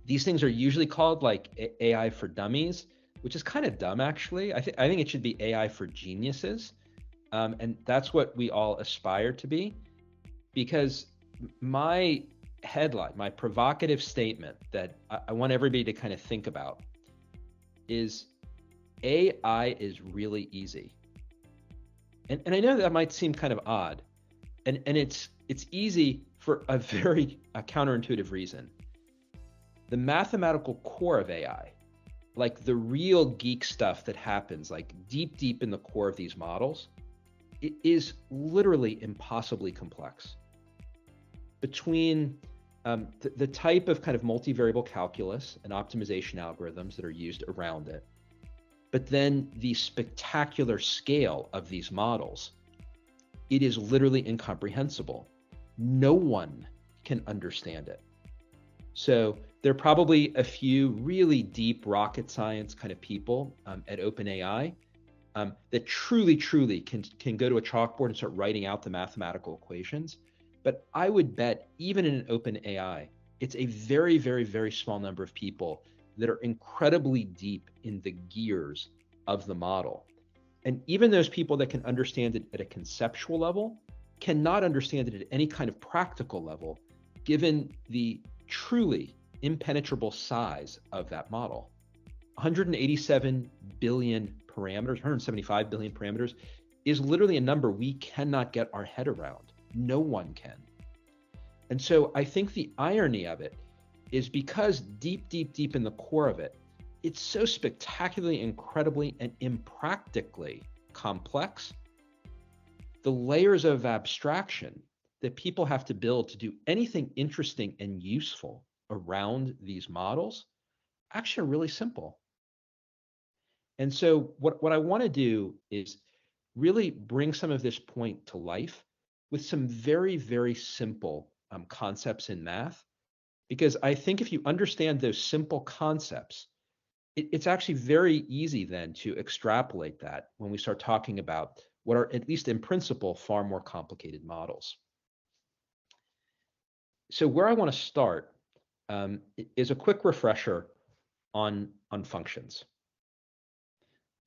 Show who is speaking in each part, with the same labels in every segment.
Speaker 1: These things are usually called like AI for dummies, which is kind of dumb actually. I think it should be AI for geniuses, and that's what we all aspire to be. Because my headline, my provocative statement that I want everybody to kind of think about is AI is really easy. And I know that might seem kind of odd, and it's easy for a very counterintuitive reason. The mathematical core of AI, like the real geek stuff that happens, like deep in the core of these models, it is literally impossibly complex. Between the type of kind of multivariable calculus and optimization algorithms that are used around it, but then the spectacular scale of these models, it is literally incomprehensible. No one can understand it. So there are probably a few really deep rocket science kind of people at OpenAI that truly can go to a chalkboard and start writing out the mathematical equations. But I would bet even in an OpenAI, it's a very small number of people that are incredibly deep in the gears of the model. And even those people that can understand it at a conceptual level cannot understand it at any kind of practical level, given the truly impenetrable size of that model. 187 billion parameters, 175 billion parameters is literally a number we cannot get our head around. No one can. And so I think the irony of it is because deep in the core of it, it's so spectacularly, incredibly, and impractically complex. The layers of abstraction that people have to build to do anything interesting and useful around these models actually are really simple. And so what I want to do is really bring some of this point to life with some very simple concepts in math, because I think if you understand those simple concepts, it's actually very easy then to extrapolate that when we start talking about what are, at least in principle, far more complicated models. So where I want to start is a quick refresher on functions.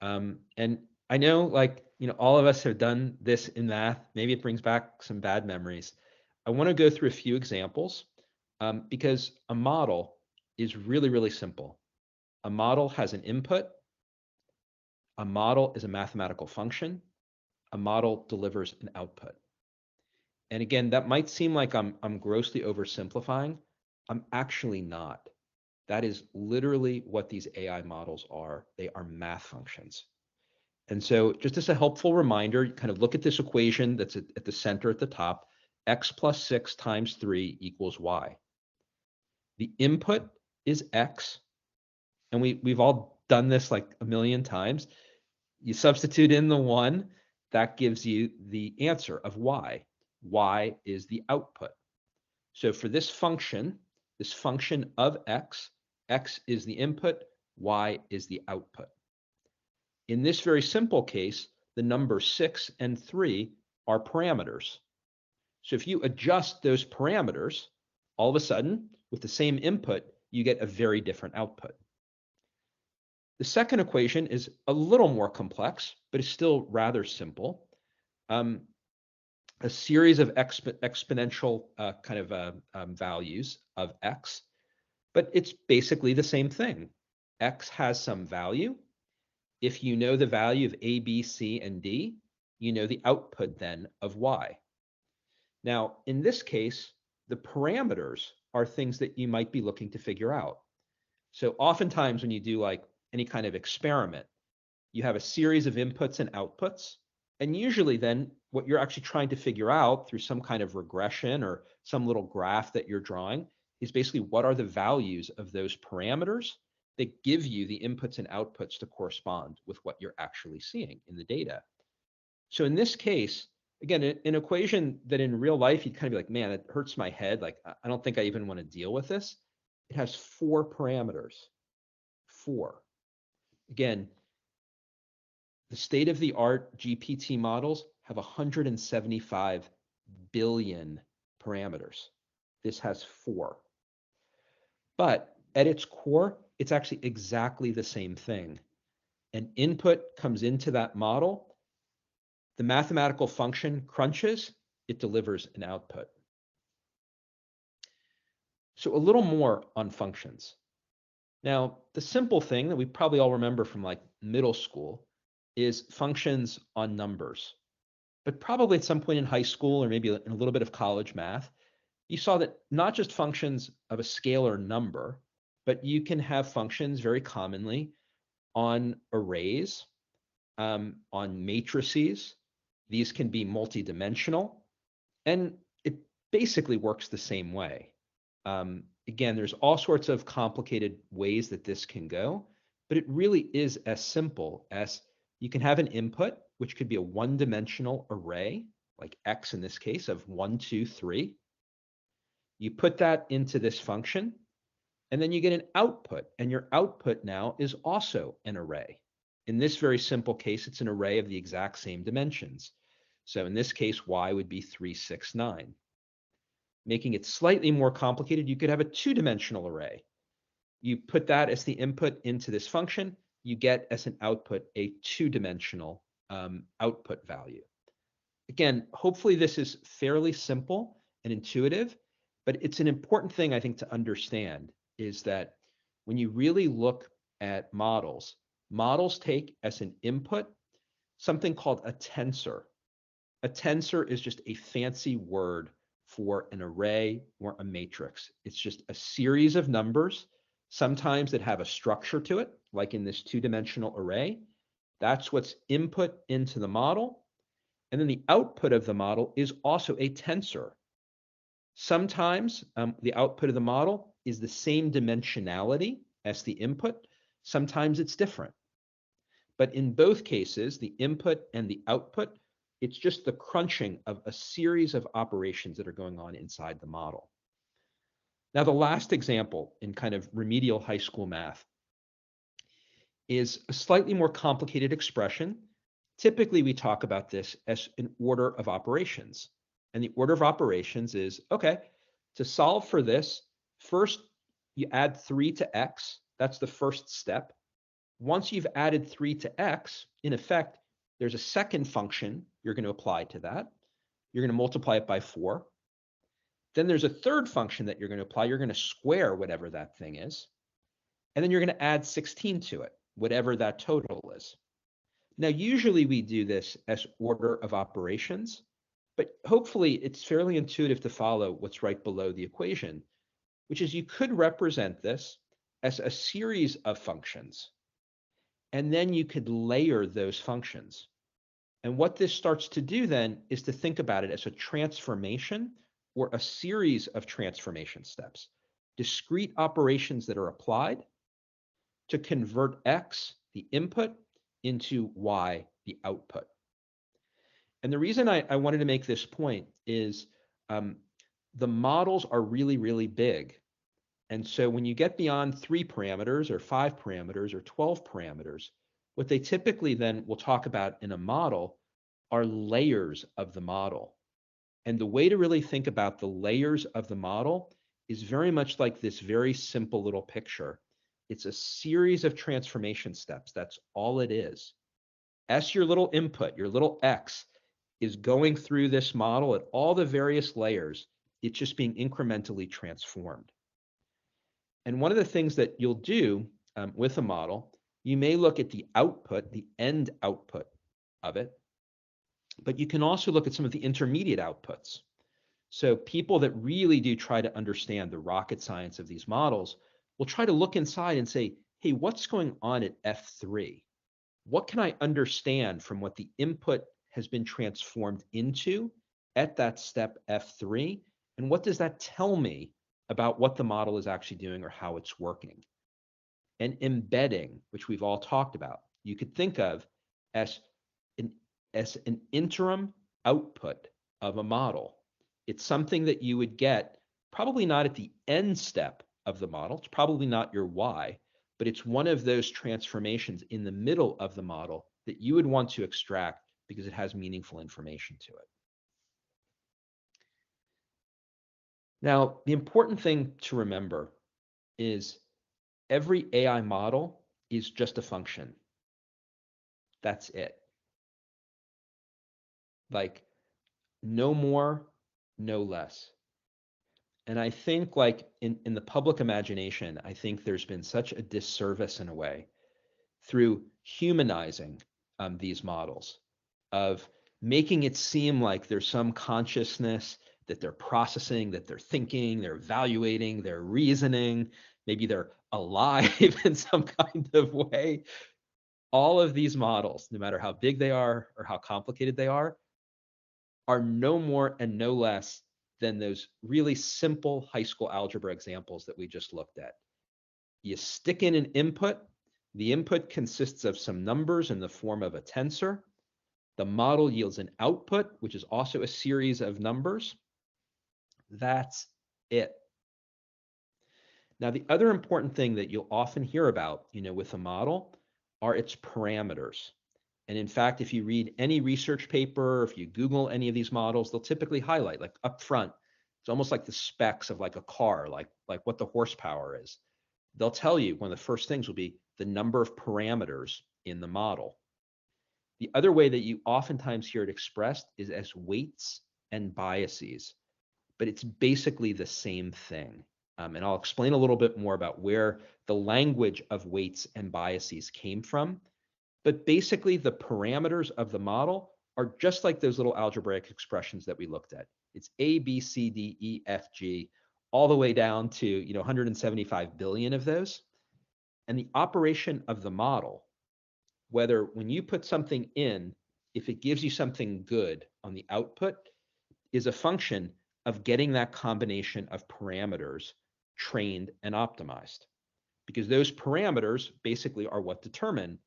Speaker 1: And I know, like, all of us have done this in math. Maybe it brings back some bad memories. I want to go through a few examples because a model is really simple. A model has an input. A model is a mathematical function. A model delivers an output. And again, that might seem like I'm grossly oversimplifying. I'm actually not. That is literally what these AI models are. They are math functions. And so just as a helpful reminder, you kind of look at this equation that's at the center at the top, x plus 6 times 3 equals y. The input is x, and we've all done this like a million times. You substitute in the 1, that gives you the answer of y. Y is the output. So for this function of x is the input, y is the output. In this very simple case, the number 6 and 3 are parameters. So if you adjust those parameters, all of a sudden, with the same input, you get a very different output. The second equation is a little more complex, but is still rather simple. A series of exponential values of x, but it's basically the same thing. X has some value. If you know the value of A, B, C, and D, you know the output then of y. Now, in this case, the parameters are things that you might be looking to figure out. So oftentimes when you do like any kind of experiment, you have a series of inputs and outputs. And usually then what you're actually trying to figure out through some kind of regression or some little graph that you're drawing is basically what are the values of those parameters that give you the inputs and outputs to correspond with what you're actually seeing in the data. So in this case, again, an equation that in real life, you'd kind of be like, man, it hurts my head. Like, I don't think I even want to deal with this. It has 4 parameters, 4. Again, the state-of-the-art GPT models have 175 billion parameters. This has 4. But at its core, it's actually exactly the same thing. An input comes into that model, the mathematical function crunches, it delivers an output. So a little more on functions. Now, the simple thing that we probably all remember from like middle school is functions on numbers. But probably at some point in high school or maybe in a little bit of college math, you saw that not just functions of a scalar number, but you can have functions very commonly on arrays, on matrices. These can be multidimensional, and it basically works the same way. Again, there's all sorts of complicated ways that this can go, but it really is as simple as you can have an input, which could be a one-dimensional array, like x in this case of 1, 2, 3. You put that into this function, and then you get an output, and your output now is also an array. In this very simple case, it's an array of the exact same dimensions. So in this case, y would be 3, 6, 9. Making it slightly more complicated, you could have a two-dimensional array. You put that as the input into this function, you get as an output a two-dimensional output value. Again, hopefully this is fairly simple and intuitive, but it's an important thing I think to understand is that when you really look at models, models take as an input something called a tensor. A tensor is just a fancy word for an array or a matrix. It's just a series of numbers, sometimes that have a structure to it, like in this two-dimensional array. That's what's input into the model. And then the output of the model is also a tensor. Sometimes the output of the model is the same dimensionality as the input. Sometimes it's different. But in both cases, the input and the output, it's just the crunching of a series of operations that are going on inside the model. Now, the last example in kind of remedial high school math is a slightly more complicated expression. Typically, we talk about this as an order of operations. And the order of operations is, okay, to solve for this, first you add 3 to x. That's the first step. Once you've added 3 to x, in effect, there's a second function you're going to apply to that. You're going to multiply it by 4. Then there's a third function that you're going to apply. You're going to square whatever that thing is. And then you're going to add 16 to it, whatever that total is. Now, usually we do this as order of operations, but hopefully it's fairly intuitive to follow what's right below the equation, which is you could represent this as a series of functions, and then you could layer those functions. And what this starts to do then is to think about it as a transformation or a series of transformation steps, discrete operations that are applied to convert x, the input, into y, the output. And the reason I wanted to make this point is the models are really, really big. And so when you get beyond 3 parameters or 5 parameters or 12 parameters, what they typically then will talk about in a model are layers of the model. And the way to really think about the layers of the model is very much like this very simple little picture. It's a series of transformation steps. That's all it is. S, your little input, your little x, is going through this model at all the various layers. It's just being incrementally transformed. And one of the things that you'll do with a model, you may look at the output, the end output of it, but you can also look at some of the intermediate outputs. So people that really do try to understand the rocket science of these models will try to look inside and say, hey, what's going on at F3? What can I understand from what the input has been transformed into at that step F3? And what does that tell me about what the model is actually doing or how it's working? And embedding, which we've all talked about, you could think of as an interim output of a model. It's something that you would get probably not at the end step of the model. It's probably not your y, but it's one of those transformations in the middle of the model that you would want to extract because it has meaningful information to it. Now, the important thing to remember is every AI model is just a function. That's it. Like, no more, no less. And I think like in the public imagination, I think there's been such a disservice in a way through humanizing these models, of making it seem like there's some consciousness that they're processing, that they're thinking, they're evaluating, they're reasoning, maybe they're alive in some kind of way. All of these models, no matter how big they are or how complicated they are no more and no less than those really simple high school algebra examples that we just looked at. You stick in an input. The input consists of some numbers in the form of a tensor. The model yields an output, which is also a series of numbers. That's it. Now, the other important thing that you'll often hear about, with a model are its parameters. And in fact, if you read any research paper, or if you Google any of these models, they'll typically highlight, like up front, it's almost like the specs of like a car, like what the horsepower is. They'll tell you one of the first things will be the number of parameters in the model. The other way that you oftentimes hear it expressed is as weights and biases, but it's basically the same thing. And I'll explain a little bit more about where the language of weights and biases came from. But basically, the parameters of the model are just like those little algebraic expressions that we looked at. It's A, B, C, D, E, F, G, all the way down to 175 billion of those. And the operation of the model, whether when you put something in, if it gives you something good on the output, is a function of getting that combination of parameters trained and optimized. Because those parameters basically are what determine,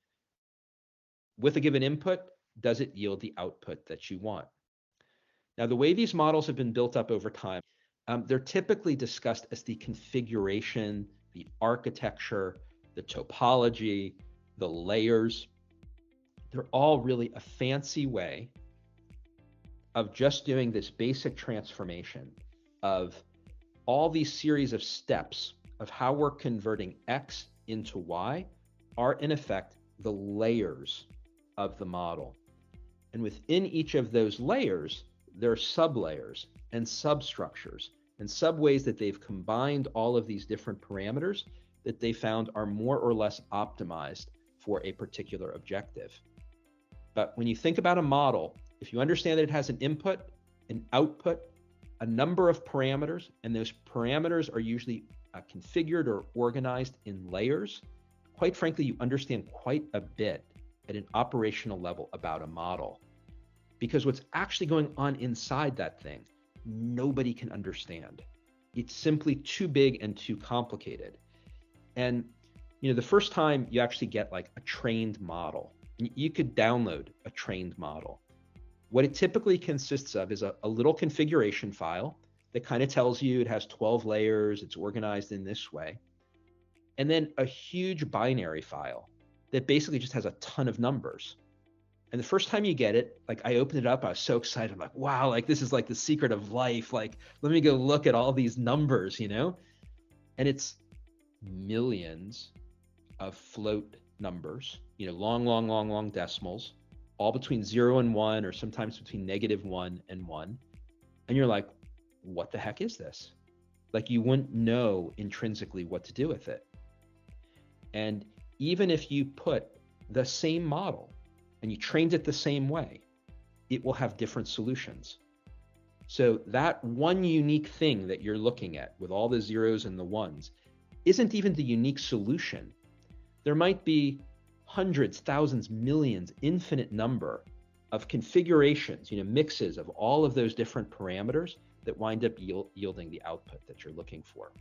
Speaker 1: with a given input, does it yield the output that you want? Now, the way these models have been built up over time, they're typically discussed as the configuration, the architecture, the topology, the layers. They're all really a fancy way of just doing this basic transformation of all these series of steps of how we're converting X into Y are in effect the layers of the model. And within each of those layers, there are sublayers and substructures and subways that they've combined all of these different parameters that they found are more or less optimized for a particular objective. But when you think about a model, if you understand that it has an input, an output, a number of parameters, and those parameters are usually configured or organized in layers, quite frankly, you understand quite a bit at an operational level about a model. Because what's actually going on inside that thing, nobody can understand. It's simply too big and too complicated. And the first time you actually get like a trained model, you could download a trained model. What it typically consists of is a little configuration file that kind of tells you it has 12 layers, it's organized in this way. And then a huge binary file that basically just has a ton of numbers. And the first time you get it, like I opened it up, I was so excited. I'm like, wow, like this is like the secret of life. Like, let me go look at all these numbers, And it's millions of float numbers, long decimals, all between 0 and 1, or sometimes between -1 and 1. And you're like, what the heck is this? Like, you wouldn't know intrinsically what to do with it. And even if you put the same model and you trained it the same way, it will have different solutions. So that one unique thing that you're looking at with all the zeros and the ones isn't even the unique solution. There might be hundreds, thousands, millions, infinite number of configurations, mixes of all of those different parameters that wind up yielding the output that you're looking for.